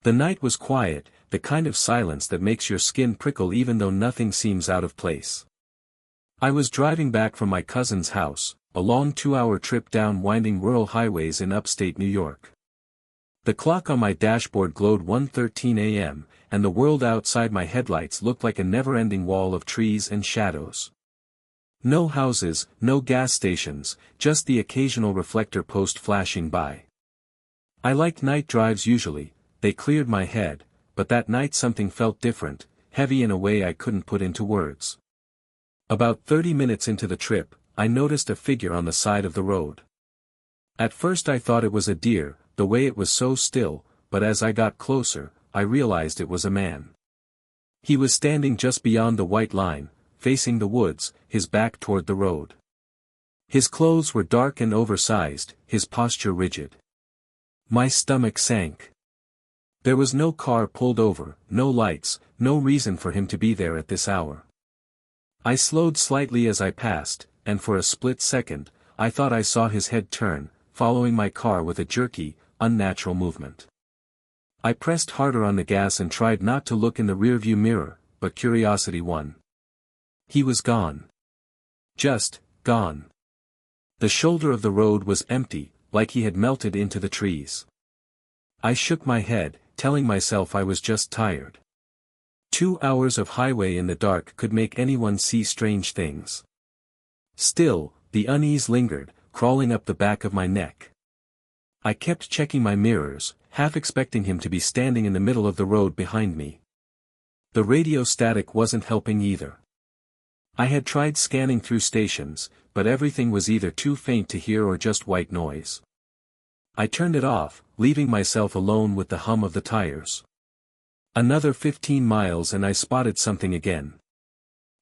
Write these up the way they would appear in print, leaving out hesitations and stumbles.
The night was quiet, the kind of silence that makes your skin prickle even though nothing seems out of place. I was driving back from my cousin's house, a long 2-hour trip down winding rural highways in upstate New York. The clock on my dashboard glowed 1:13 a.m., and the world outside my headlights looked like a never-ending wall of trees and shadows. No houses, no gas stations, just the occasional reflector post flashing by. I like night drives usually, they cleared my head, but that night something felt different, heavy in a way I couldn't put into words. About 30 minutes into the trip, I noticed a figure on the side of the road. At first I thought it was a deer, the way it was so still, but as I got closer, I realized it was a man. He was standing just beyond the white line, facing the woods, his back toward the road. His clothes were dark and oversized, his posture rigid. My stomach sank. There was no car pulled over, no lights, no reason for him to be there at this hour. I slowed slightly as I passed, and for a split second, I thought I saw his head turn, following my car with a jerky, unnatural movement. I pressed harder on the gas and tried not to look in the rearview mirror, but curiosity won. He was gone. Just, gone. The shoulder of the road was empty, like he had melted into the trees. I shook my head, telling myself I was just tired. 2 hours of highway in the dark could make anyone see strange things. Still, the unease lingered, crawling up the back of my neck. I kept checking my mirrors, half expecting him to be standing in the middle of the road behind me. The radio static wasn't helping either. I had tried scanning through stations, but everything was either too faint to hear or just white noise. I turned it off, leaving myself alone with the hum of the tires. Another 15 miles and I spotted something again.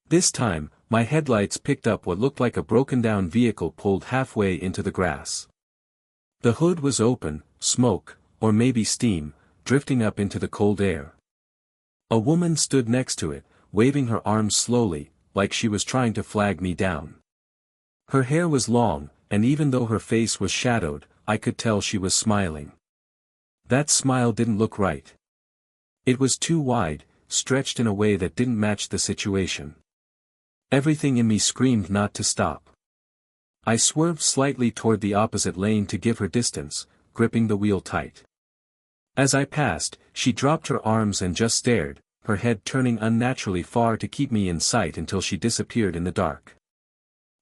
This time, my headlights picked up what looked like a broken-down vehicle pulled halfway into the grass. The hood was open, smoke, or maybe steam, drifting up into the cold air. A woman stood next to it, waving her arms slowly, like she was trying to flag me down. Her hair was long, and even though her face was shadowed, I could tell she was smiling. That smile didn't look right. It was too wide, stretched in a way that didn't match the situation. Everything in me screamed not to stop. I swerved slightly toward the opposite lane to give her distance, gripping the wheel tight. As I passed, she dropped her arms and just stared, her head turning unnaturally far to keep me in sight until she disappeared in the dark.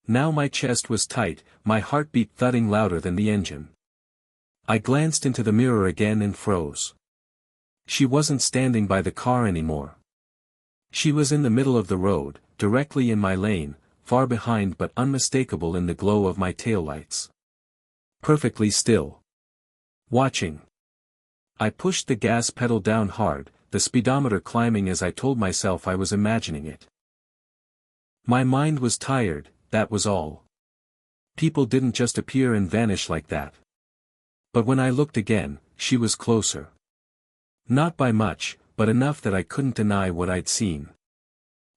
Now my chest was tight, my heartbeat thudding louder than the engine. I glanced into the mirror again and froze. She wasn't standing by the car anymore. She was in the middle of the road, directly in my lane, far behind but unmistakable in the glow of my taillights. Perfectly still. Watching. I pushed the gas pedal down hard, the speedometer climbing as I told myself I was imagining it. My mind was tired, that was all. People didn't just appear and vanish like that. But when I looked again, she was closer. Not by much, but enough that I couldn't deny what I'd seen.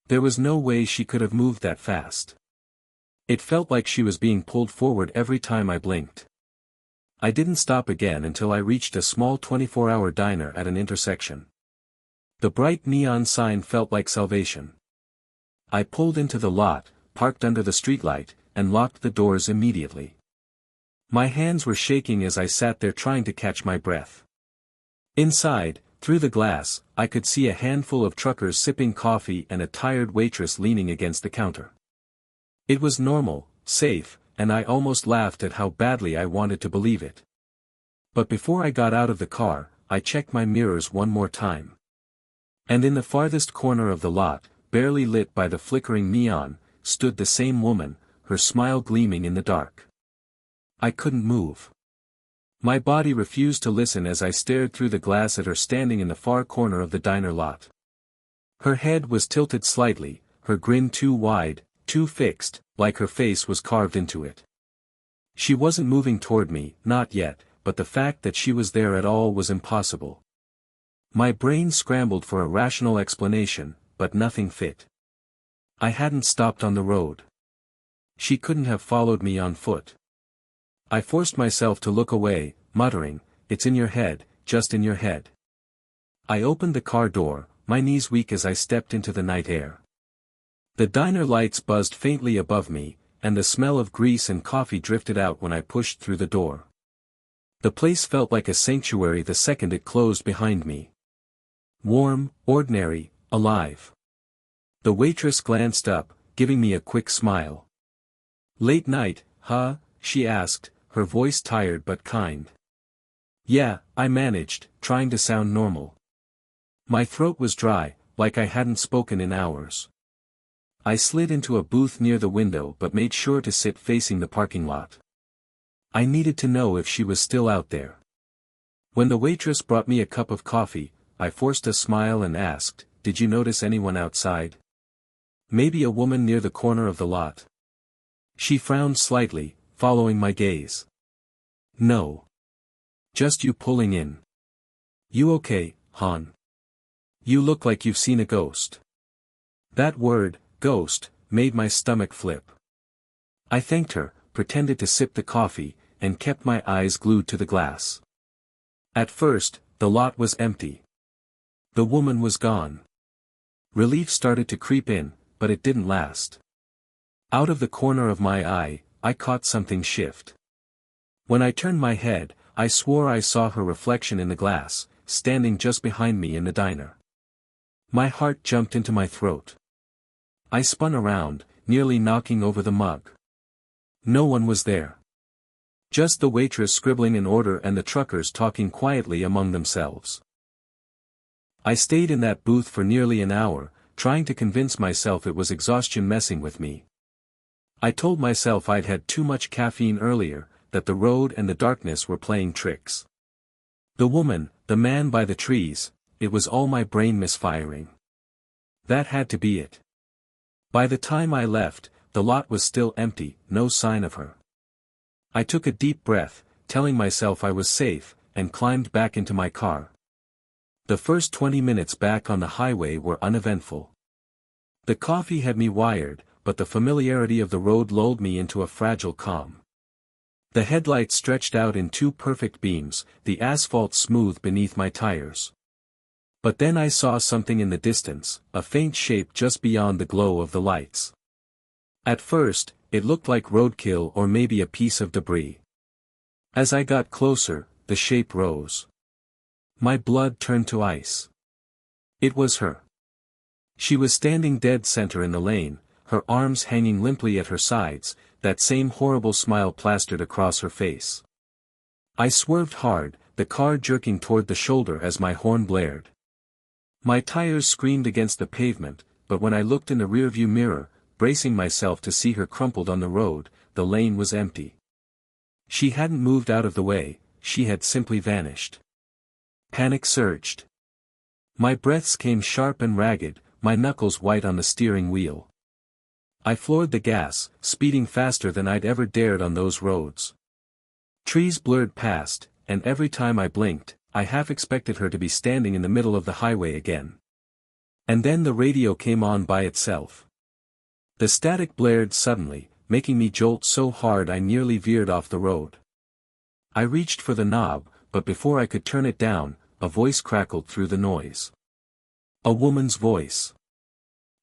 There was no way she could have moved that fast. It felt like she was being pulled forward every time I blinked. I didn't stop again until I reached a small 24-hour diner at an intersection. The bright neon sign felt like salvation. I pulled into the lot, parked under the streetlight, and locked the doors immediately. My hands were shaking as I sat there trying to catch my breath. Inside, through the glass, I could see a handful of truckers sipping coffee and a tired waitress leaning against the counter. It was normal, safe, and I almost laughed at how badly I wanted to believe it. But before I got out of the car, I checked my mirrors one more time. And in the farthest corner of the lot, barely lit by the flickering neon, stood the same woman, her smile gleaming in the dark. I couldn't move. My body refused to listen as I stared through the glass at her standing in the far corner of the diner lot. Her head was tilted slightly, her grin too wide, too fixed, like her face was carved into it. She wasn't moving toward me, not yet, but the fact that she was there at all was impossible. My brain scrambled for a rational explanation, but nothing fit. I hadn't stopped on the road. She couldn't have followed me on foot. I forced myself to look away, muttering, "It's in your head, just in your head." I opened the car door, my knees weak as I stepped into the night air. The diner lights buzzed faintly above me, and the smell of grease and coffee drifted out when I pushed through the door. The place felt like a sanctuary the second it closed behind me. Warm, ordinary, alive. The waitress glanced up, giving me a quick smile. "Late night, huh?" she asked, her voice tired but kind. "Yeah," I managed, trying to sound normal. My throat was dry, like I hadn't spoken in hours. I slid into a booth near the window but made sure to sit facing the parking lot. I needed to know if she was still out there. When the waitress brought me a cup of coffee, I forced a smile and asked, "Did you notice anyone outside? Maybe a woman near the corner of the lot?" She frowned slightly, following my gaze. "No. Just you pulling in. You okay, hon? You look like you've seen a ghost." That word, ghost, made my stomach flip. I thanked her, pretended to sip the coffee, and kept my eyes glued to the glass. At first, the lot was empty. The woman was gone. Relief started to creep in, but it didn't last. Out of the corner of my eye, I caught something shift. When I turned my head, I swore I saw her reflection in the glass, standing just behind me in the diner. My heart jumped into my throat. I spun around, nearly knocking over the mug. No one was there. Just the waitress scribbling an order and the truckers talking quietly among themselves. I stayed in that booth for nearly an hour, trying to convince myself it was exhaustion messing with me. I told myself I'd had too much caffeine earlier, that the road and the darkness were playing tricks. The woman, the man by the trees, it was all my brain misfiring. That had to be it. By the time I left, the lot was still empty, no sign of her. I took a deep breath, telling myself I was safe, and climbed back into my car. The first 20 minutes back on the highway were uneventful. The coffee had me wired, but the familiarity of the road lulled me into a fragile calm. The headlights stretched out in two perfect beams, the asphalt smooth beneath my tires. But then I saw something in the distance, a faint shape just beyond the glow of the lights. At first, it looked like roadkill or maybe a piece of debris. As I got closer, the shape rose. My blood turned to ice. It was her. She was standing dead center in the lane, her arms hanging limply at her sides, that same horrible smile plastered across her face. I swerved hard, the car jerking toward the shoulder as my horn blared. My tires screamed against the pavement, but when I looked in the rearview mirror, bracing myself to see her crumpled on the road, the lane was empty. She hadn't moved out of the way, she had simply vanished. Panic surged. My breaths came sharp and ragged, my knuckles white on the steering wheel. I floored the gas, speeding faster than I'd ever dared on those roads. Trees blurred past, and every time I blinked, I half expected her to be standing in the middle of the highway again. And then the radio came on by itself. The static blared suddenly, making me jolt so hard I nearly veered off the road. I reached for the knob, but before I could turn it down, a voice crackled through the noise. A woman's voice.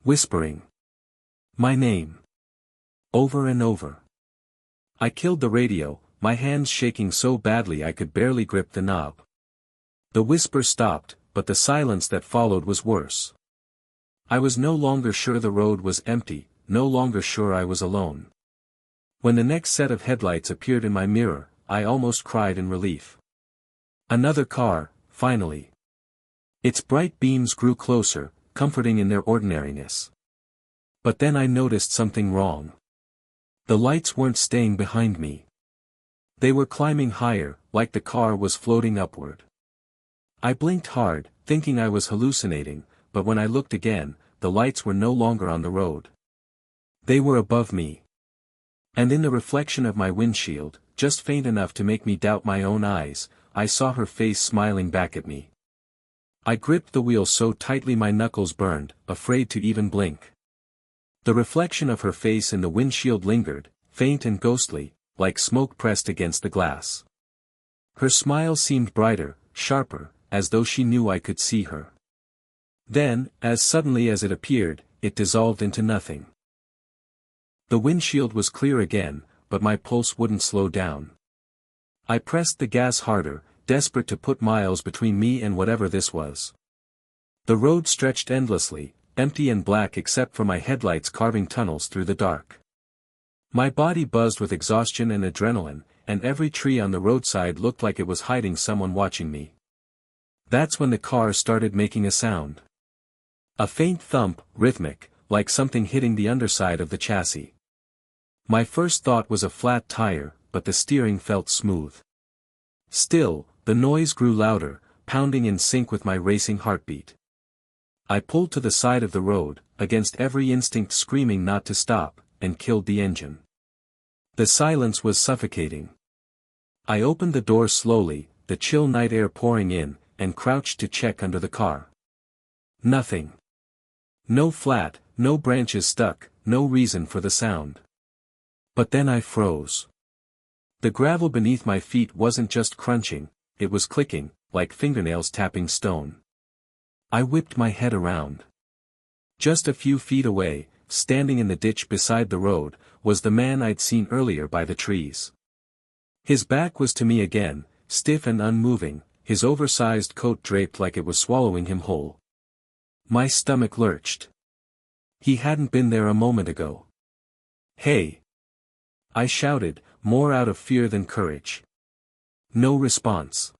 Whispering. My name. Over and over. I killed the radio, my hands shaking so badly I could barely grip the knob. The whisper stopped, but the silence that followed was worse. I was no longer sure the road was empty, no longer sure I was alone. When the next set of headlights appeared in my mirror, I almost cried in relief. Another car, finally. Its bright beams grew closer, comforting in their ordinariness. But then I noticed something wrong. The lights weren't staying behind me. They were climbing higher, like the car was floating upward. I blinked hard, thinking I was hallucinating, but when I looked again, the lights were no longer on the road. They were above me. And in the reflection of my windshield, just faint enough to make me doubt my own eyes, I saw her face smiling back at me. I gripped the wheel so tightly my knuckles burned, afraid to even blink. The reflection of her face in the windshield lingered, faint and ghostly, like smoke pressed against the glass. Her smile seemed brighter, sharper, as though she knew I could see her. Then, as suddenly as it appeared, it dissolved into nothing. The windshield was clear again, but my pulse wouldn't slow down. I pressed the gas harder, desperate to put miles between me and whatever this was. The road stretched endlessly, empty and black except for my headlights carving tunnels through the dark. My body buzzed with exhaustion and adrenaline, and every tree on the roadside looked like it was hiding someone watching me. That's when the car started making a sound. A faint thump, rhythmic, like something hitting the underside of the chassis. My first thought was a flat tire, but the steering felt smooth. Still, the noise grew louder, pounding in sync with my racing heartbeat. I pulled to the side of the road, against every instinct screaming not to stop, and killed the engine. The silence was suffocating. I opened the door slowly, the chill night air pouring in, and crouched to check under the car. Nothing. No flat, no branches stuck, no reason for the sound. But then I froze. The gravel beneath my feet wasn't just crunching, it was clicking, like fingernails tapping stone. I whipped my head around. Just a few feet away, standing in the ditch beside the road, was the man I'd seen earlier by the trees. His back was to me again, stiff and unmoving, his oversized coat draped like it was swallowing him whole. My stomach lurched. He hadn't been there a moment ago. "Hey!" I shouted, more out of fear than courage. No response.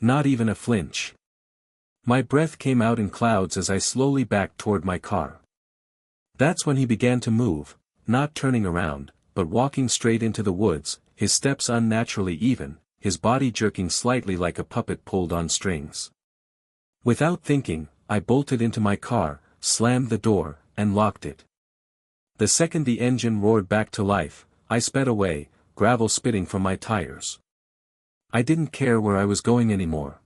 Not even a flinch. My breath came out in clouds as I slowly backed toward my car. That's when he began to move, not turning around, but walking straight into the woods, his steps unnaturally even, his body jerking slightly like a puppet pulled on strings. Without thinking, I bolted into my car, slammed the door, and locked it. The second the engine roared back to life, I sped away, gravel spitting from my tires. I didn't care where I was going anymore.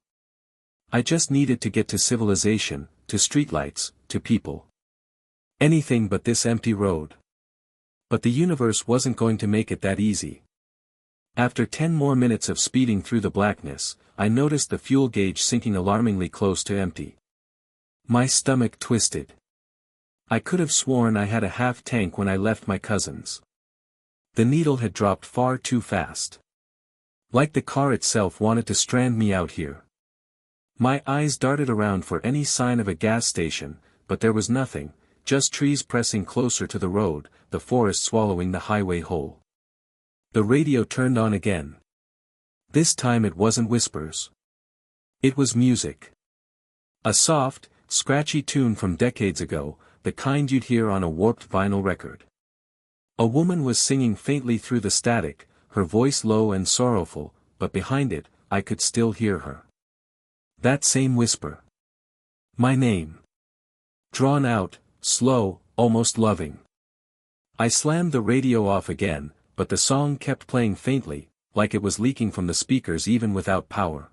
I just needed to get to civilization, to streetlights, to people. Anything but this empty road. But the universe wasn't going to make it that easy. After 10 more minutes of speeding through the blackness, I noticed the fuel gauge sinking alarmingly close to empty. My stomach twisted. I could have sworn I had a half tank when I left my cousin's. The needle had dropped far too fast. Like the car itself wanted to strand me out here. My eyes darted around for any sign of a gas station, but there was nothing, just trees pressing closer to the road, the forest swallowing the highway whole. The radio turned on again. This time it wasn't whispers. It was music. A soft, scratchy tune from decades ago, the kind you'd hear on a warped vinyl record. A woman was singing faintly through the static, her voice low and sorrowful, but behind it, I could still hear her. That same whisper. My name. Drawn out, slow, almost loving. I slammed the radio off again, but the song kept playing faintly, like it was leaking from the speakers even without power.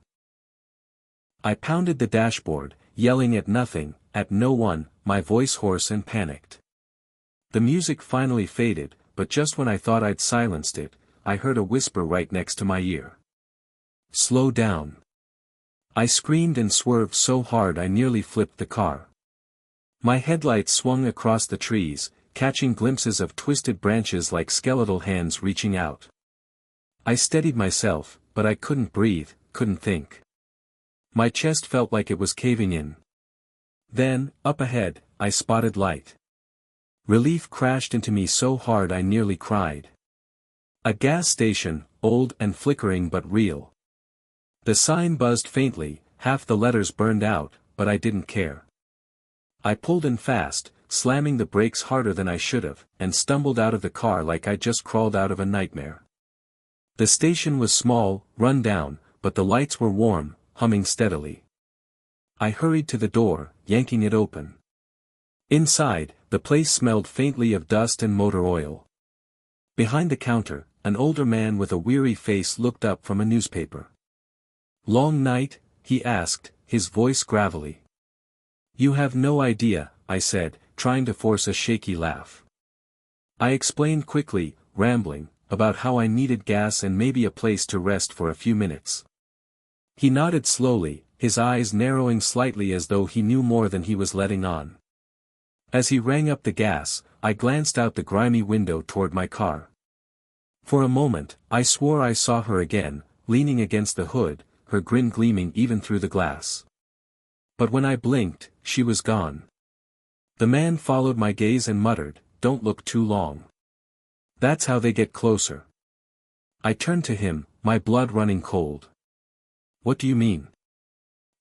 I pounded the dashboard, yelling at nothing, at no one, my voice hoarse and panicked. The music finally faded, but just when I thought I'd silenced it, I heard a whisper right next to my ear. "Slow down." I screamed and swerved so hard I nearly flipped the car. My headlights swung across the trees, catching glimpses of twisted branches like skeletal hands reaching out. I steadied myself, but I couldn't breathe, couldn't think. My chest felt like it was caving in. Then, up ahead, I spotted light. Relief crashed into me so hard I nearly cried. A gas station, old and flickering but real. The sign buzzed faintly, half the letters burned out, but I didn't care. I pulled in fast, slamming the brakes harder than I should have, and stumbled out of the car like I'd just crawled out of a nightmare. The station was small, run down, but the lights were warm, humming steadily. I hurried to the door, yanking it open. Inside, the place smelled faintly of dust and motor oil. Behind the counter, an older man with a weary face looked up from a newspaper. "Long night?" he asked, his voice gravelly. "You have no idea," I said, trying to force a shaky laugh. I explained quickly, rambling, about how I needed gas and maybe a place to rest for a few minutes. He nodded slowly, his eyes narrowing slightly as though he knew more than he was letting on. As he rang up the gas, I glanced out the grimy window toward my car. For a moment, I swore I saw her again, leaning against the hood, her grin gleaming even through the glass. But when I blinked, she was gone. The man followed my gaze and muttered, "Don't look too long. That's how they get closer." I turned to him, my blood running cold. "What do you mean?"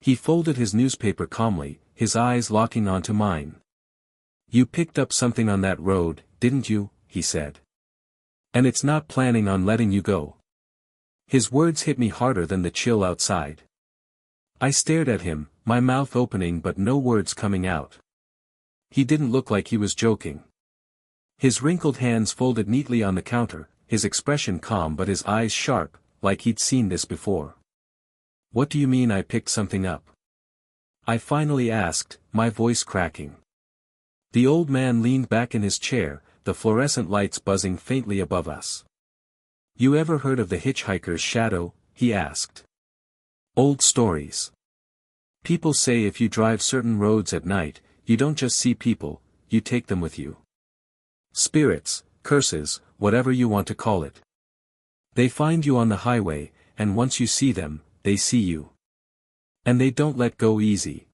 He folded his newspaper calmly, his eyes locking onto mine. "You picked up something on that road, didn't you?" he said. "And it's not planning on letting you go." His words hit me harder than the chill outside. I stared at him, my mouth opening but no words coming out. He didn't look like he was joking. His wrinkled hands folded neatly on the counter, his expression calm but his eyes sharp, like he'd seen this before. "What do you mean I picked something up?" I finally asked, my voice cracking. The old man leaned back in his chair, the fluorescent lights buzzing faintly above us. "You ever heard of the hitchhiker's shadow?" he asked. "Old stories. People say if you drive certain roads at night, you don't just see people, you take them with you. Spirits, curses, whatever you want to call it. They find you on the highway, and once you see them, they see you. And they don't let go easy."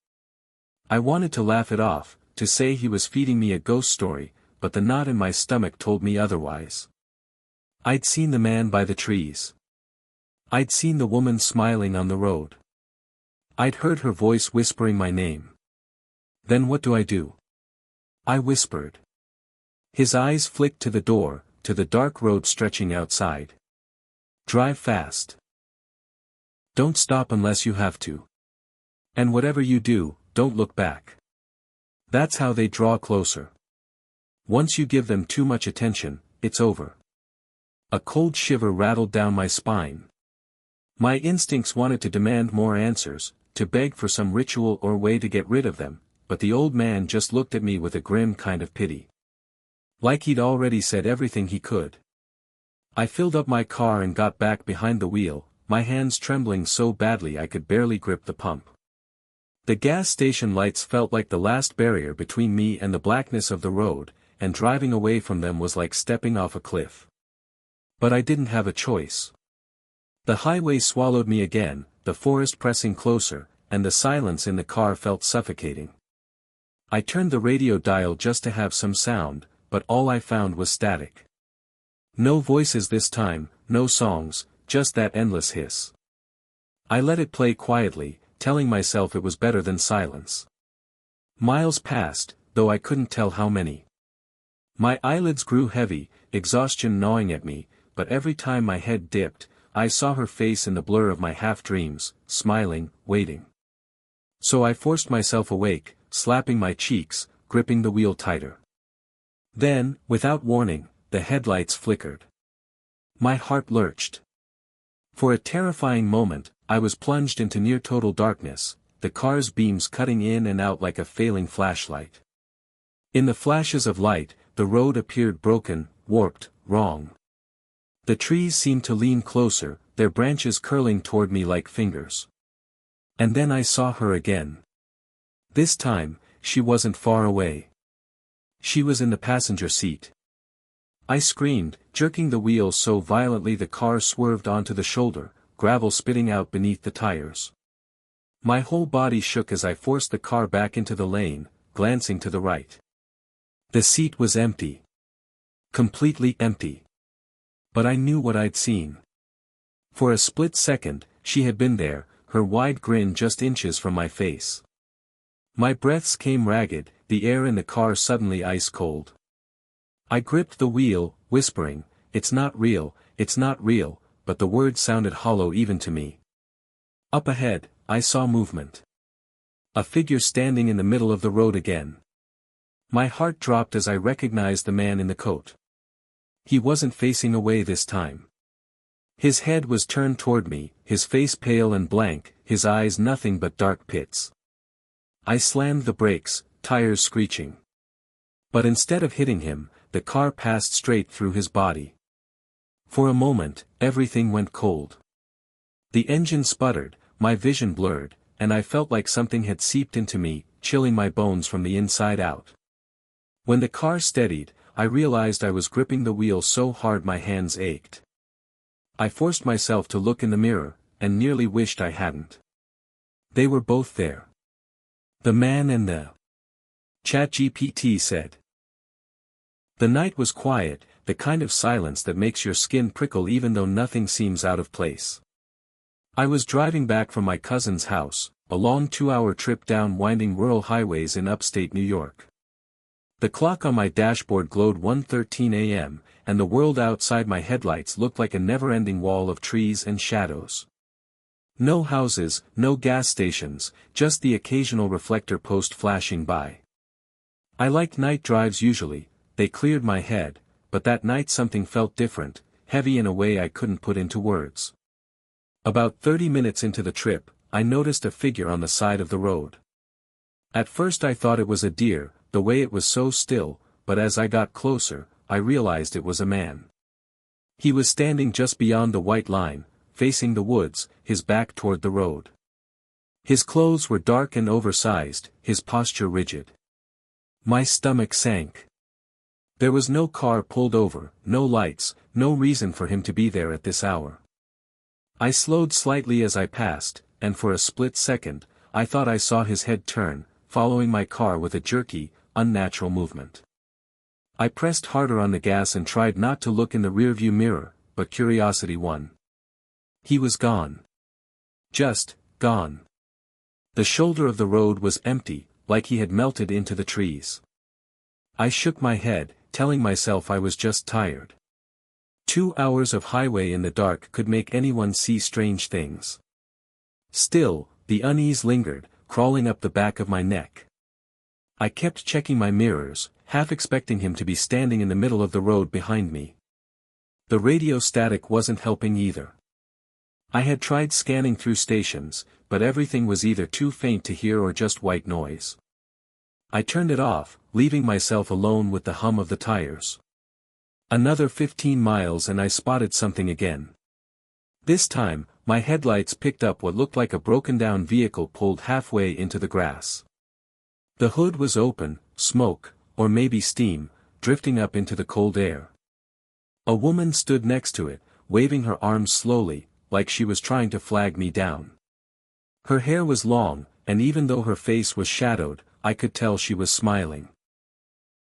I wanted to laugh it off, to say he was feeding me a ghost story, but the knot in my stomach told me otherwise. I'd seen the man by the trees. I'd seen the woman smiling on the road. I'd heard her voice whispering my name. Then what do? I whispered. His eyes flicked to the door, to the dark road stretching outside. "Drive fast. Don't stop unless you have to. And whatever you do, don't look back. That's how they draw closer. Once you give them too much attention, it's over." A cold shiver rattled down my spine. My instincts wanted to demand more answers, to beg for some ritual or way to get rid of them, but the old man just looked at me with a grim kind of pity. Like he'd already said everything he could. I filled up my car and got back behind the wheel, my hands trembling so badly I could barely grip the pump. The gas station lights felt like the last barrier between me and the blackness of the road, and driving away from them was like stepping off a cliff. But I didn't have a choice. The highway swallowed me again, the forest pressing closer, and the silence in the car felt suffocating. I turned the radio dial just to have some sound, but all I found was static. No voices this time, no songs, just that endless hiss. I let it play quietly, telling myself it was better than silence. Miles passed, though I couldn't tell how many. My eyelids grew heavy, exhaustion gnawing at me, but every time my head dipped, I saw her face in the blur of my half-dreams, smiling, waiting. So I forced myself awake, slapping my cheeks, gripping the wheel tighter. Then, without warning, the headlights flickered. My heart lurched. For a terrifying moment, I was plunged into near-total darkness, the car's beams cutting in and out like a failing flashlight. In the flashes of light, the road appeared broken, warped, wrong. The trees seemed to lean closer, their branches curling toward me like fingers. And then I saw her again. This time, she wasn't far away. She was in the passenger seat. I screamed, jerking the wheel so violently the car swerved onto the shoulder, gravel spitting out beneath the tires. My whole body shook as I forced the car back into the lane, glancing to the right. The seat was empty. Completely empty. But I knew what I'd seen. For a split second, she had been there, her wide grin just inches from my face. My breaths came ragged, the air in the car suddenly ice cold. I gripped the wheel, whispering, it's not real, but the words sounded hollow even to me. Up ahead, I saw movement. A figure standing in the middle of the road again. My heart dropped as I recognized the man in the coat. He wasn't facing away this time. His head was turned toward me, his face pale and blank, his eyes nothing but dark pits. I slammed the brakes, tires screeching. But instead of hitting him, the car passed straight through his body. For a moment, everything went cold. The engine sputtered, my vision blurred, and I felt like something had seeped into me, chilling my bones from the inside out. When the car steadied, I realized I was gripping the wheel so hard my hands ached. I forced myself to look in the mirror, and nearly wished I hadn't. They were both there. The man and the ChatGPT said. The night was quiet, the kind of silence that makes your skin prickle even though nothing seems out of place. I was driving back from my cousin's house, a long 2-hour trip down winding rural highways in upstate New York. The clock on my dashboard glowed 1:13 a.m., and the world outside my headlights looked like a never-ending wall of trees and shadows. No houses, no gas stations, just the occasional reflector post flashing by. I like night drives usually, they cleared my head, but that night something felt different, heavy in a way I couldn't put into words. About 30 minutes into the trip, I noticed a figure on the side of the road. At first I thought it was a deer, the way it was so still, but as I got closer, I realized it was a man. He was standing just beyond the white line, facing the woods, his back toward the road. His clothes were dark and oversized, his posture rigid. My stomach sank. There was no car pulled over, no lights, no reason for him to be there at this hour. I slowed slightly as I passed, and for a split second, I thought I saw his head turn, following my car with a jerky, unnatural movement. I pressed harder on the gas and tried not to look in the rearview mirror, but curiosity won. He was gone. Just, gone. The shoulder of the road was empty, like he had melted into the trees. I shook my head, telling myself I was just tired. 2 hours of highway in the dark could make anyone see strange things. Still, the unease lingered, crawling up the back of my neck. I kept checking my mirrors, half expecting him to be standing in the middle of the road behind me. The radio static wasn't helping either. I had tried scanning through stations, but everything was either too faint to hear or just white noise. I turned it off, leaving myself alone with the hum of the tires. Another 15 miles and I spotted something again. This time, my headlights picked up what looked like a broken-down vehicle pulled halfway into the grass. The hood was open, smoke, or maybe steam, drifting up into the cold air. A woman stood next to it, waving her arms slowly, like she was trying to flag me down. Her hair was long, and even though her face was shadowed, I could tell she was smiling.